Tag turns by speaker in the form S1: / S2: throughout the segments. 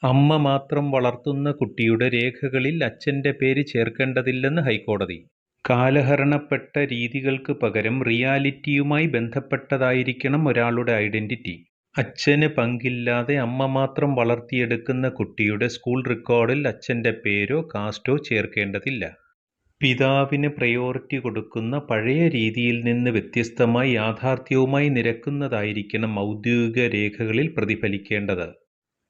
S1: അമ്മ മാത്രം വളർത്തുന്ന കുട്ടിയുടെ രേഖകളിൽ അച്ഛന്റെ പേര് ചേർക്കേണ്ടതില്ലെന്ന് ഹൈക്കോടതി. കാലഹരണപ്പെട്ട രീതികൾക്ക് പകരം റിയാലിറ്റിയുമായി ബന്ധപ്പെട്ടതായിരിക്കണം ഒരാളുടെ ഐഡന്റിറ്റി. അച്ഛന് പങ്കില്ലാതെ അമ്മ മാത്രം വളർത്തിയെടുക്കുന്ന കുട്ടിയുടെ സ്കൂൾ റെക്കോർഡിൽ അച്ഛന്റെ പേരോ കാസ്റ്റോ ചേർക്കേണ്ടതില്ല. പിതാവിന് പ്രയോറിറ്റി കൊടുക്കുന്ന പഴയ രീതിയിൽ നിന്ന് വ്യത്യസ്തമായി യാഥാർത്ഥ്യവുമായി നിരക്കുന്നതായിരിക്കണം ഔദ്യോഗിക രേഖകളിൽ പ്രതിഫലിക്കേണ്ടത്.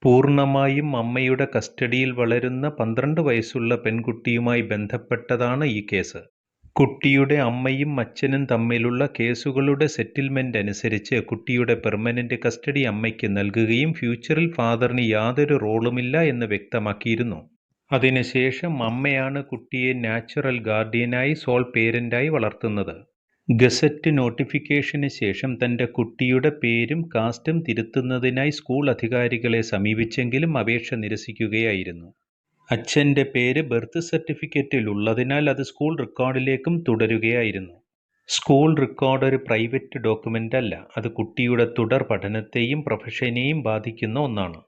S1: പൂർണ്ണമായും അമ്മയുടെ കസ്റ്റഡിയിൽ വളരുന്ന 12 വയസ്സുള്ള പെൺകുട്ടിയുമായി ബന്ധപ്പെട്ടതാണ് ഈ കേസ്. കുട്ടിയുടെ അമ്മയും അച്ഛനും തമ്മിലുള്ള കേസുകളുടെ സെറ്റിൽമെന്റ് അനുസരിച്ച് കുട്ടിയുടെ പെർമനന്റ് കസ്റ്റഡി അമ്മയ്ക്ക് നൽകുകയും ഫ്യൂച്ചറിൽ ഫാദറിന് യാതൊരു റോളുമില്ല എന്ന് വ്യക്തമാക്കിയിരുന്നു. അതിനുശേഷം അമ്മയാണ് കുട്ടിയെ നാച്ചുറൽ ഗാർഡിയനായി സോൾ പേരന്റായി വളർത്തുന്നത്. ഗസറ്റ് നോട്ടിഫിക്കേഷന് ശേഷം തന്റെ കുട്ടിയുടെ പേരും കാസ്റ്റും തിരുത്തുന്നതിനായി സ്കൂൾ അധികാരികളെ സമീപിച്ചെങ്കിലും അപേക്ഷ നിരസിക്കുകയായിരുന്നു. അച്ഛന്റെ പേര് ബർത്ത് സർട്ടിഫിക്കറ്റിൽ ഉള്ളതിനാൽ അത് സ്കൂൾ റെക്കോർഡിലേക്കും തുടരുകയായിരുന്നു. സ്കൂൾ റെക്കോർഡ് ഒരു പ്രൈവറ്റ് ഡോക്യുമെന്റ് അല്ല, അത് കുട്ടിയുടെ തുടർ പഠനത്തെയും പ്രൊഫഷനെയും ബാധിക്കുന്ന ഒന്നാണ്.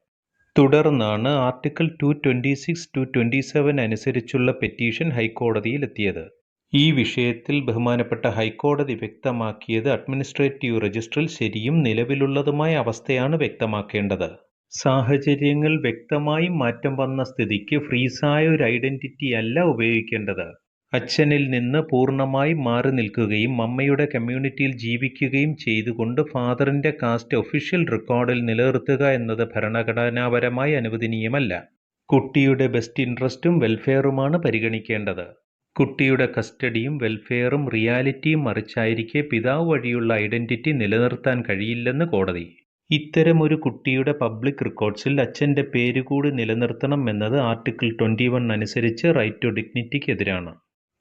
S1: തുടർന്നാണ് ആർട്ടിക്കിൾ 226-227 അനുസരിച്ചുള്ള പെറ്റീഷൻ ഹൈക്കോടതിയിലെത്തിയത്. ഈ വിഷയത്തിൽ ബഹുമാനപ്പെട്ട ഹൈക്കോടതി വ്യക്തമാക്കിയത് അഡ്മിനിസ്ട്രേറ്റീവ് രജിസ്റ്ററിൽ ശരിയും നിലവിലുള്ളതുമായ അവസ്ഥയാണ് വ്യക്തമാക്കേണ്ടത്. സാഹചര്യങ്ങൾ വ്യക്തമായും മാറ്റം വന്ന സ്ഥിതിക്ക് ഫ്രീസായ ഒരു ഐഡന്റിറ്റി അല്ല ഉപയോഗിക്കേണ്ടത്. അച്ഛനിൽ നിന്ന് പൂർണ്ണമായും മാറി നിൽക്കുകയും അമ്മയുടെ കമ്മ്യൂണിറ്റിയിൽ ജീവിക്കുകയും ചെയ്തുകൊണ്ട് ഫാദറിന്റെ കാസ്റ്റ് ഒഫീഷ്യൽ റെക്കോർഡിൽ നിലനിർത്തുക എന്നത് ഭരണഘടനാപരമായി അനുവദനീയമല്ല. കുട്ടിയുടെ ബെസ്റ്റ് ഇൻട്രസ്റ്റും വെൽഫെയറുമാണ് പരിഗണിക്കേണ്ടത്. കുട്ടിയുടെ കസ്റ്റഡിയും വെൽഫെയറും റിയാലിറ്റിയും മറിച്ചായിരിക്കെ പിതാവ് വഴിയുള്ള ഐഡന്റിറ്റി നിലനിർത്താൻ കഴിയില്ലെന്ന് കോടതി. ഇത്തരമൊരു കുട്ടിയുടെ പബ്ലിക് റെക്കോർഡ്സിൽ അച്ഛന്റെ പേര് കൂടി നിലനിർത്തണം എന്നത് ആർട്ടിക്കിൾ 21 അനുസരിച്ച് റൈറ്റ് ടു ഡിഗ്നിറ്റിക്ക് എതിരാണ്.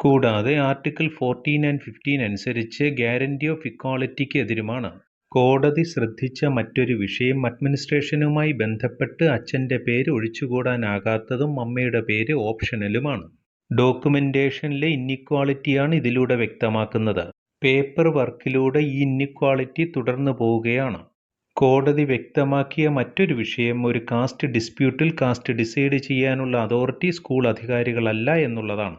S1: കൂടാതെ ആർട്ടിക്കിൾ 14 and 15 അനുസരിച്ച് ഗ്യാരണ്ടി ഓഫ് ഇക്വാളിറ്റിക്ക് എതിരുമാണ്. കോടതി ശ്രദ്ധിച്ച മറ്റൊരു വിഷയം അഡ്മിനിസ്ട്രേഷനുമായി ബന്ധപ്പെട്ട് അച്ഛന്റെ പേര് ഒഴിച്ചുകൂടാനാകാത്തതും അമ്മയുടെ പേര് ഓപ്ഷണലുമാണ്. ഡോക്യുമെന്റേഷനിലെ ഇന്നിക്വാളിറ്റിയാണ് ഇതിലൂടെ വ്യക്തമാക്കുന്നത്. പേപ്പർ വർക്കിലൂടെ ഈ ഇന്നിക്വാളിറ്റി തുടർന്നു പോവുകയാണ്. കോടതി വ്യക്തമാക്കിയ മറ്റൊരു വിഷയം ഒരു കാസ്റ്റ് ഡിസ്പ്യൂട്ടിൽ കാസ്റ്റ് ഡിസൈഡ് ചെയ്യാനുള്ള അതോറിറ്റി സ്കൂൾ അധികാരികളല്ല എന്നുള്ളതാണ്.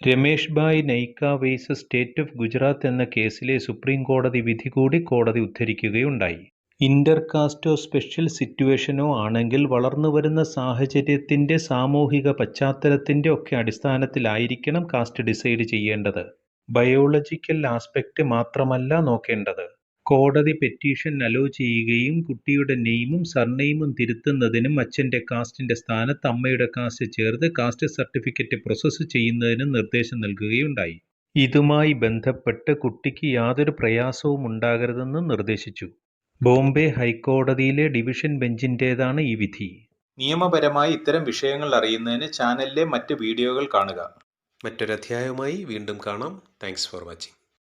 S1: Ramesh bhai Nykaa versus state of Gujarat എന്ന കേസിലെ സുപ്രീം കോടതി വിധി കൂടി കോടതി ഉദ്ധരിക്കുകയുണ്ടായി. ഇന്റർകാസ്റ്റോ സ്പെഷ്യൽ സിറ്റുവേഷനോ ആണെങ്കിൽ വളർന്നുവരുന്ന സാഹചര്യത്തിന്റെ സാമൂഹിക പശ്ചാത്തലത്തിന്റെ ഒക്കെ അടിസ്ഥാനത്തിലായിരിക്കണം കാസ്റ്റ് ഡിസൈഡ് ചെയ്യേണ്ടത്. ബയോളജിക്കൽ ആസ്പെക്ട് മാത്രമല്ല നോക്കേണ്ടത്. കോടതി പെറ്റീഷൻ അലോ ചെയ്യുകയും കുട്ടിയുടെ നെയിമും സർനെയിമും തിരുത്തുന്നതിനും അച്ഛന്റെ കാസ്റ്റിന്റെ സ്ഥാനത്ത് അമ്മയുടെ കാസ്റ്റ് ചേർത്ത് കാസ്റ്റ് സർട്ടിഫിക്കറ്റ് പ്രോസസ്സ് ചെയ്യുന്നതിനും നിർദ്ദേശം നൽകുകയുണ്ടായി. ഇതുമായി ബന്ധപ്പെട്ട് കുട്ടിക്ക് യാതൊരു പ്രയാസവും ഉണ്ടാകരുതെന്ന് നിർദ്ദേശിച്ചു. ബോംബെ ഹൈക്കോടതിയിലെ ഡിവിഷൻ ബെഞ്ചിന്റേതാണ് ഈ വിധി.
S2: നിയമപരമായി ഇത്തരം വിഷയങ്ങൾ അറിയുന്നതിന് ചാനലിലെ മറ്റ് വീഡിയോകൾ കാണുക.
S3: മറ്റൊരധ്യായവുമായി വീണ്ടും കാണാം. Thanks for watching.